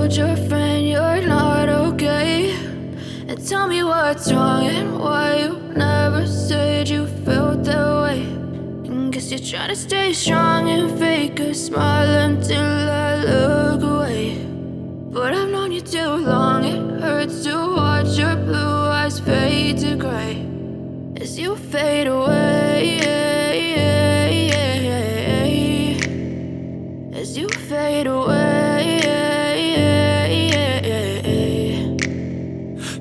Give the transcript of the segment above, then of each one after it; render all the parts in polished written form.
told your friend you're not okay, and tell me what's wrong and why you never said you felt that way. And guess you're trying to stay strong and fake a smile until I look away. But I've known you too long, it hurts to watch your blue eyes fade to gray as you fade away, as you fade away.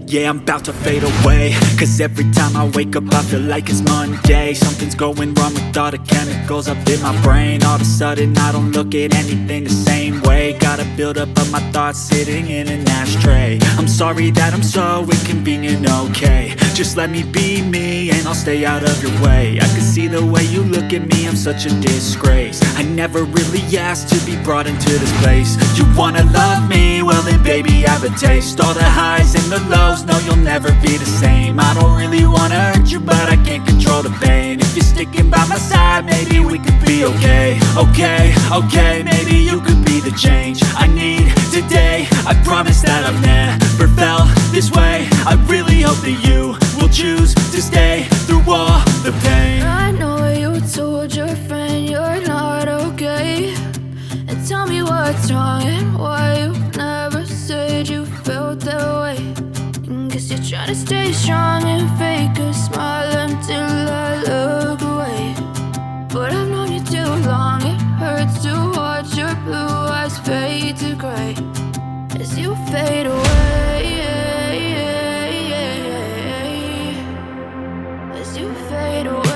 Yeah, I'm about to fade away, cause every time I wake up I feel like it's Monday. Something's going wrong with all the chemicals up in my brain. All of a sudden I don't look at anything the same way. Got a buildup of my thoughts sitting in an ashtray. I'm sorry that I'm so inconvenient, okay. Just let me be me and I'll stay out of your way. I can see the way you look at me, I'm such a disgrace. I never really asked to be brought into this place. You wanna love me? Well then baby, have a taste. All the highs and the lows, no, you'll never be the same. I don't really wanna hurt you, but I can't control the pain. If you're sticking by my side, maybe we could be okay. Okay, maybe you could be the change I need today. I promise that I've never felt this way. I really hope that you will choose to stay through all the pain. I know you told your friend you're not okay, and tell me what's wrong and why you never said you felt that way. And guess you're trying to stay strong and fake a smile until I look away. But I've known you too long, it hurts to watch your blue eyes fade to gray as you fade away, as you fade away.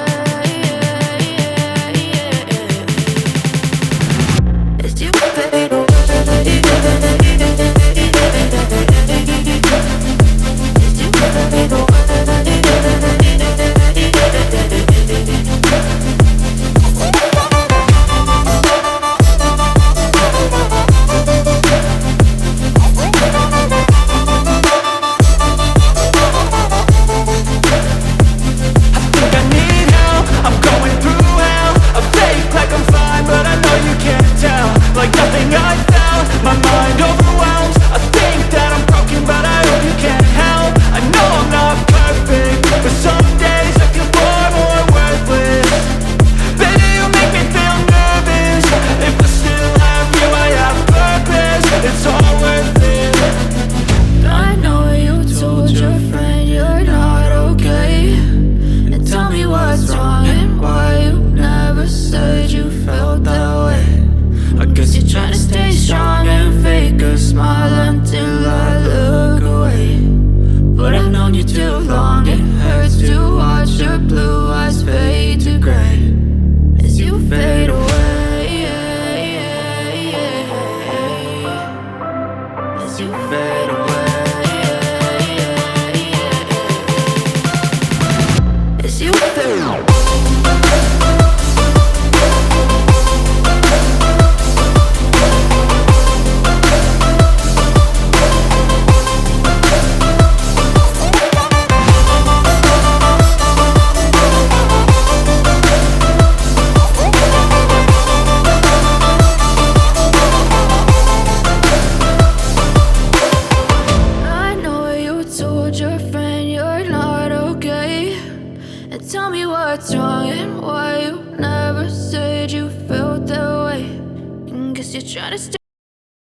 As you fade away. Trying to stay